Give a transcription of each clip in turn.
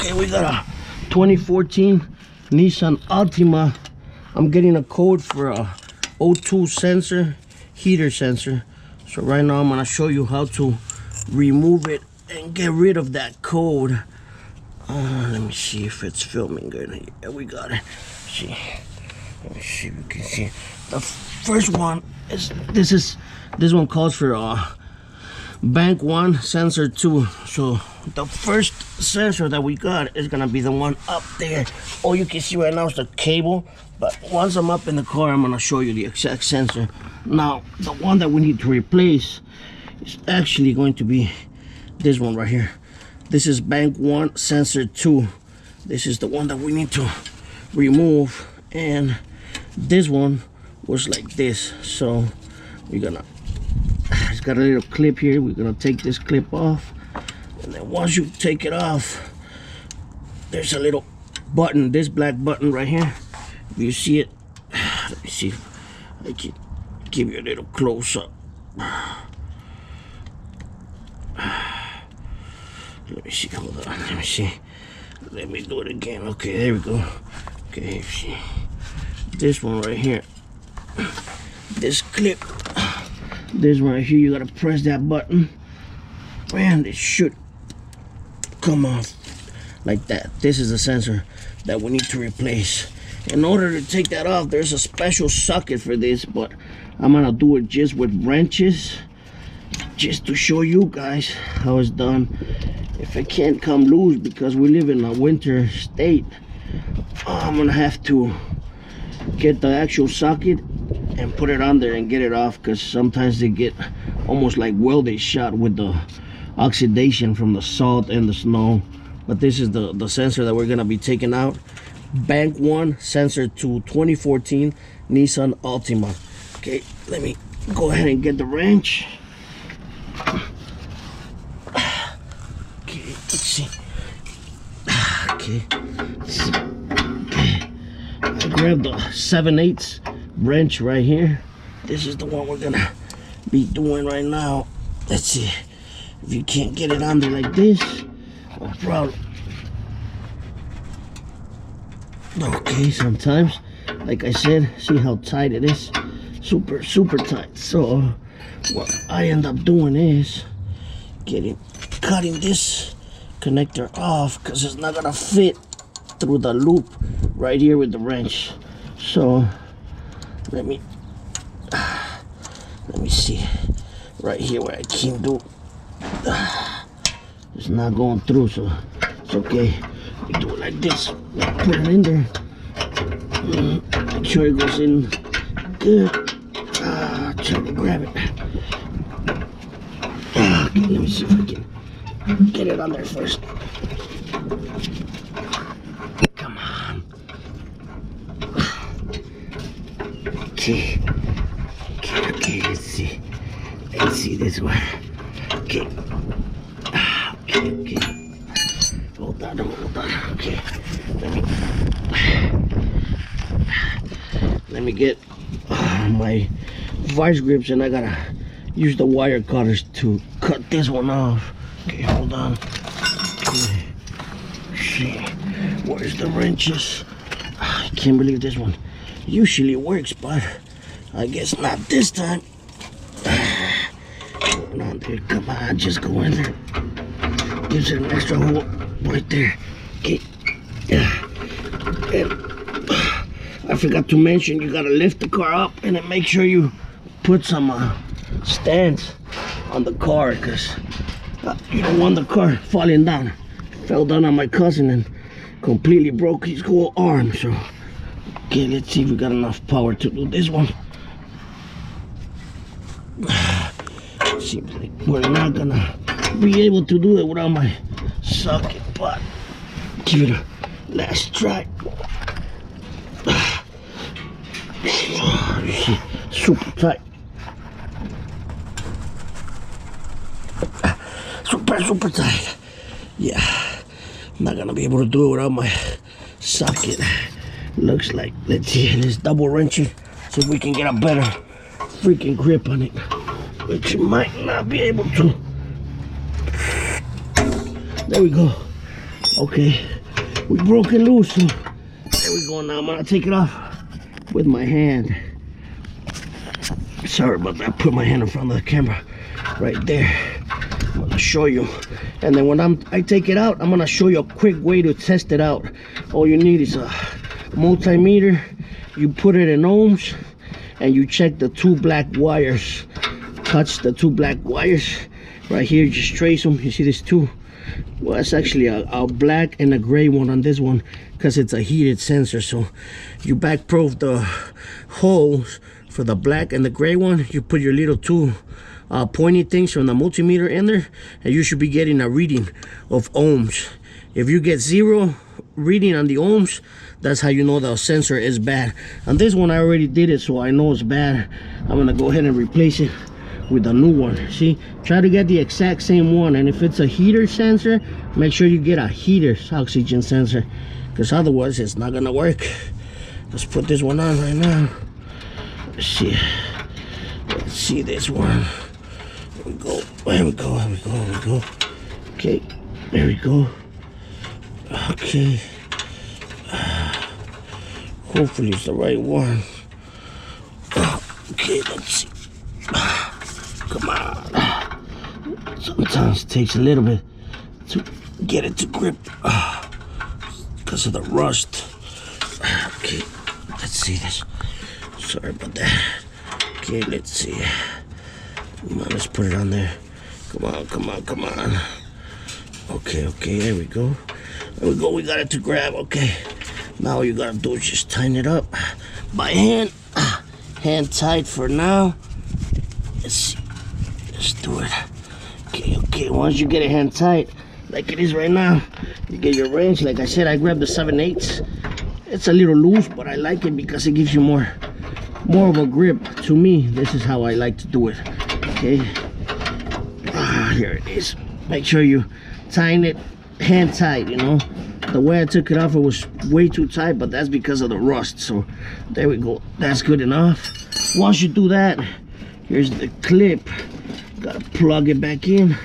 Okay, we got a 2014 Nissan Altima. I'm getting a code for a O2 sensor, heater sensor. So right now I'm gonna show you how to remove it and get rid of that code. Let me see if it's filming good. Yeah, we got it. See, let me see if you can see. The first one is this one calls for bank 1 sensor 2. So the first sensor that we got is gonna be the one up there. All you can see right now is the cable, but once I'm up in the car, I'm gonna show you the exact sensor. Now the one that we need to replace is actually going to be this one right here. This is bank 1 sensor 2. This is the one that we need to remove, and this one was like this. So we're gonna, it's got a little clip here. We're gonna take this clip off, and then once you take it off, there's a little button, this black button right here. If you see it, let me see if I can give you a little close up. Let me see, hold on, let me see. Let me do it again. Okay, there we go. Okay, see. This one right here. This clip. This one right here, you gotta press that button. And it should come off like that. This is the sensor that we need to replace. In order to take that off, there's a special socket for this, but I'm gonna do it just with wrenches, just to show you guys how it's done. If it can't come loose because we live in a winter state, I'm gonna have to get the actual socket and put it on there and get it off, because sometimes they get almost like welded shut with the oxidation from the salt and the snow. But this is the sensor that we're gonna be taking out. Bank 1 sensor 2 2014 Nissan Altima. Okay, let me go ahead and get the wrench. Let's see. Okay. I grabbed the 7/8 wrench right here. This is the one we're gonna be doing right now. Let's see if you can't get it on there like this. No problem. Okay, sometimes, like I said, see how tight it is? Super, super tight. So what I end up doing is cutting this connector off, because it's not gonna fit through the loop right here with the wrench. So let me see right here where I can't do. It's not going through, so it's okay. We do it like this. Put it in there. Make sure it goes in good. Try to grab it. Okay, let me see if I can get it on there first. Come on. Okay. Okay, let's see. Let's see this one. Okay. Okay. Hold on. Okay. Let me get my vice grips, and I gotta use the wire cutters to cut this one off. Okay, hold on. Okay. See, where's the wrenches? I can't believe this one usually works, but I guess not this time. Hold on there, come on, just go in there. Gives it an extra hole right there. Okay. And I forgot to mention, you gotta lift the car up and then make sure you put some stands on the car, because you don't want the car falling down. Fell down on my cousin and completely broke his whole arm. So okay, let's see if we got enough power to do this one. Seems like we're not gonna be able to do it without my socket, but give it a last try. Super tight. Super tight. Yeah, I'm not gonna be able to do it without my socket. Looks like, let's see, let's double wrench it, see if we can get a better freaking grip on it, which you might not be able to. There we go. Okay, we broke it loose. So there we go. Now I'm gonna take it off with my hand. Sorry about that. I put my hand in front of the camera right there. I'm gonna show you, and then when I take it out, I'm gonna show you a quick way to test it out. All you need is a multimeter. You put it in ohms, and you check the two black wires. Touch the two black wires right here. Just trace them. You see this two? Well, it's actually a black and a gray one on this one because it's a heated sensor. So you backproof the holes for the black and the gray one. You put your little two pointy things from the multimeter in there, and you should be getting a reading of ohms. If you get 0 reading on the ohms, that's how you know the sensor is bad. On this one I already did it, so I know it's bad. I'm gonna go ahead and replace it with a new one. See, try to get the exact same one, and if it's a heater sensor, make sure you get a heater oxygen sensor, because otherwise it's not gonna work. Let's put this one on right now. Let's see this one. There we go. There we go. There we go. There we go. Okay. There we go. Okay. Hopefully it's the right one. Okay. Let's see. Come on. Sometimes it takes a little bit to get it to grip because of the rust. Okay. Let's see this. Sorry about that. Okay, let's see. Come on, let's put it on there. Come on, come on, come on. Okay, okay, there we go. There we go, we got it to grab. Okay, now all you gotta do is just tighten it up by hand. Hand tight for now. Let's see. Let's do it. Okay, okay, once you get it hand tight, like it is right now, you get your wrench. Like I said, I grabbed the 7/8. It's a little loose, but I like it because it gives you more of a grip. To me, this is how I like to do it. Okay, here it is. Make sure you tighten it hand tight. You know, the way I took it off, it was way too tight, but that's because of the rust. So there we go, that's good enough. Once you do that, here's the clip. Gotta plug it back in.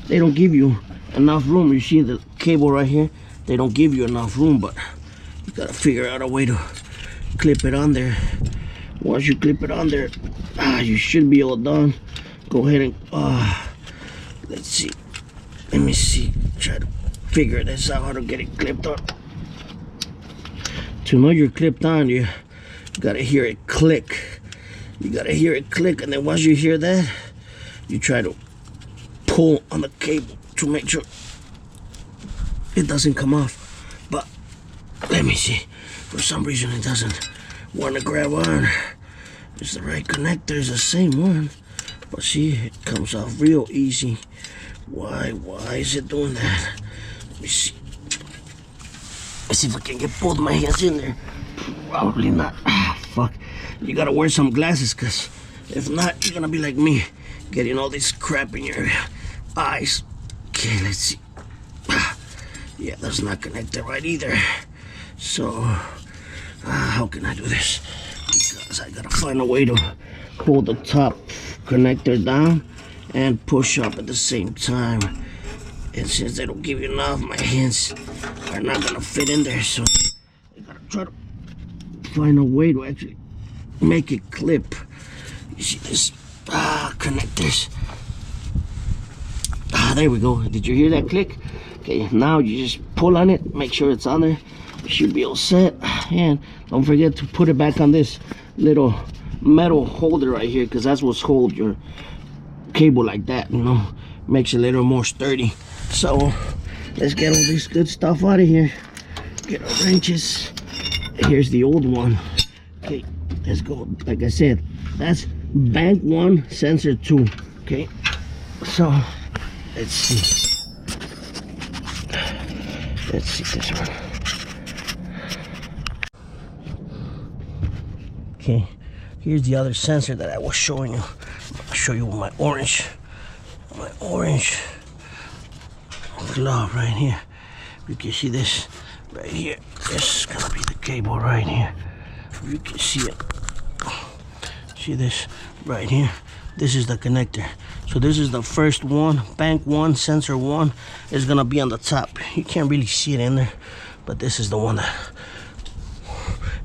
They don't give you enough room. You see the cable right here, they don't give you enough room, but you gotta figure out a way to clip it on there. Once you clip it on there, you should be all done. Go ahead and let's see. Let me see. Try to figure this out, how to get it clipped on. To know you're clipped on, you gotta hear it click. You gotta hear it click, and then once you hear that, you try to pull on the cable to make sure it doesn't come off. But let me see. For some reason it doesn't want to grab on. It's the right connector, it's the same one, but see, it comes off real easy. Why is it doing that? Let me see. Let's see if I can get both my hands in there. Probably not. Fuck, you gotta wear some glasses, because if not, you're gonna be like me, getting all this crap in your eyes. Okay, let's see. Yeah, that's not connected right either. So how can I do this? Because I gotta find a way to hold the top connector down and push up at the same time. And since they don't give you enough, my hands are not gonna fit in there, so I gotta try to find a way to actually make it clip. You see this connectors. There we go. Did you hear that click? Okay, now you just pull on it, make sure it's on there. You should be all set. And don't forget to put it back on this little metal holder right here, because that's what's hold your cable like that, you know, makes it a little more sturdy. So let's get all this good stuff out of here. Get our wrenches. Here's the old one. Okay, let's go. Like I said, that's bank 1, sensor 2. Okay, so let's see. Let's see this one. Okay, here's the other sensor that I was showing you. I'll show you my orange glove right here. You can see this right here. This is gonna be the cable right here. You can see it. See this right here? This is the connector. So this is the first one, bank 1, sensor 1 is gonna be on the top. You can't really see it in there, but this is the one that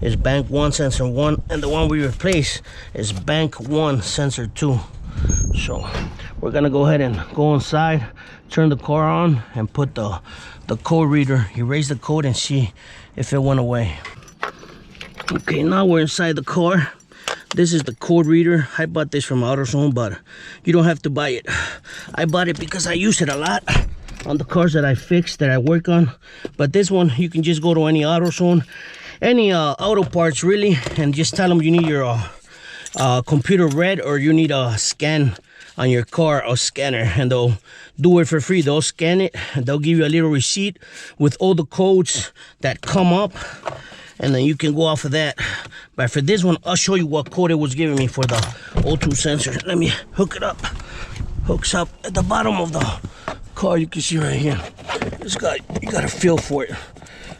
is bank 1 sensor 1, and the one we replace is bank 1 sensor 2. So we're gonna go ahead and go inside, turn the car on, and put the code reader, erase the code, and see if it went away. Okay, now we're inside the car. This is the code reader. I bought this from AutoZone, but you don't have to buy it. I bought it because I use it a lot on the cars that I fix, that I work on. But this one, you can just go to any AutoZone, any auto parts really, and just tell them you need your computer read, or you need a scan on your car, a scanner, and they'll do it for free. They'll scan it and they'll give you a little receipt with all the codes that come up, and then you can go off of that. But for this one, I'll show you what code it was giving me for the O2 sensor. Let me hook it up. Hooks up at the bottom of the car. You can see right here. You gotta feel for it,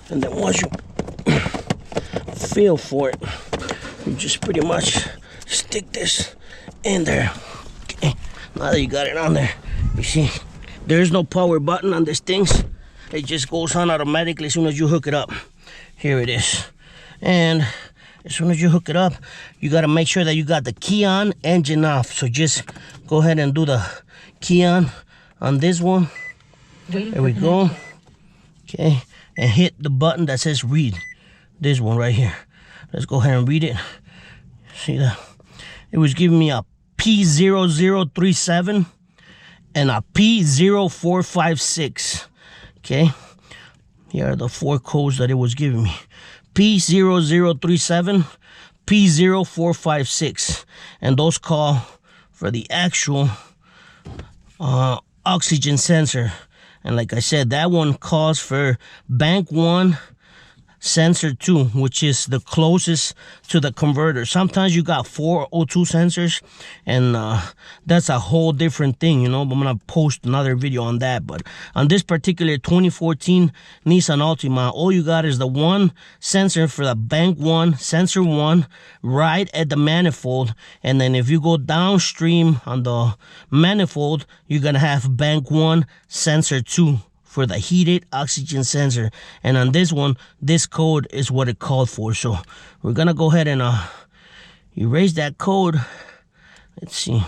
and then once you feel for it, you just pretty much stick this in there. Okay, now that you got it on there, you see there's no power button on these things. It just goes on automatically as soon as you hook it up. Here it is. And as soon as you hook it up, you got to make sure that you got the key on, engine off. So just go ahead and do the key on this one. There we go. Okay, and hit the button that says read. This one right here. Let's go ahead and read it. See that? It was giving me a P0037 and a P0456. Okay, here are the 4 codes that it was giving me. P0037, P0456, and those call for the actual oxygen sensor. And like I said, that one calls for bank 1 sensor 2, which is the closest to the converter. Sometimes you got 4 O2 sensors, and that's a whole different thing, you know. I'm gonna post another video on that. But on this particular 2014 Nissan Altima, all you got is the 1 sensor for the bank 1 sensor 1 right at the manifold, and then if you go downstream on the manifold, you're gonna have bank 1 sensor 2 for the heated oxygen sensor. And on this one, this code is what it called for. So we're gonna go ahead and erase that code. Let's see.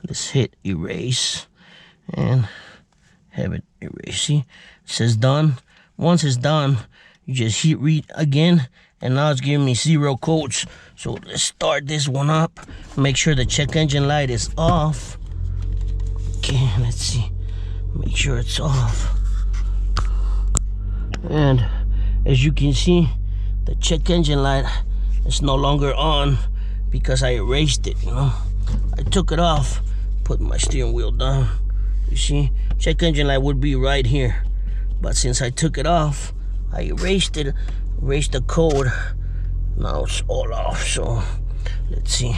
Let's hit erase and have it erase. See, it says done. Once it's done, you just hit read again, and now it's giving me 0 codes. So let's start this one up. Make sure the check engine light is off. Okay, let's see. Make sure it's off. And as you can see, the check engine light is no longer on because I erased it, you know. I took it off, put my steering wheel down. You see, check engine light would be right here. But since I took it off, I erased it, erased the code. Now it's all off. So let's see.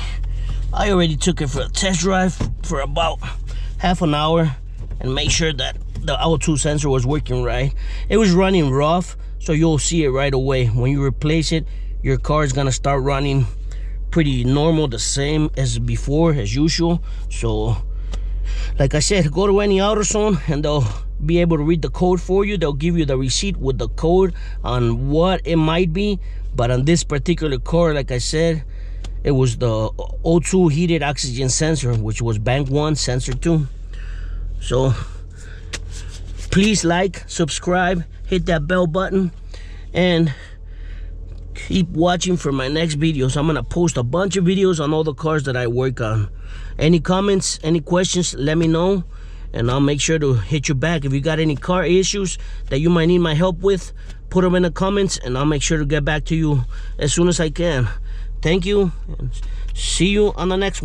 I already took it for a test drive for about half an hour and make sure that the O2 sensor was working right. It was running rough, so you'll see it right away. When you replace it, your car is gonna start running pretty normal, the same as before, as usual. So like I said, go to any AutoZone and they'll be able to read the code for you. They'll give you the receipt with the code on what it might be. But on this particular car, like I said, it was the O2 heated oxygen sensor, which was bank 1 sensor 2. So please like, subscribe, hit that bell button, and keep watching for my next videos. I'm gonna post a bunch of videos on all the cars that I work on. Any comments, any questions, let me know, and I'll make sure to hit you back. If you got any car issues that you might need my help with, put them in the comments, and I'll make sure to get back to you as soon as I can. Thank you, and see you on the next one.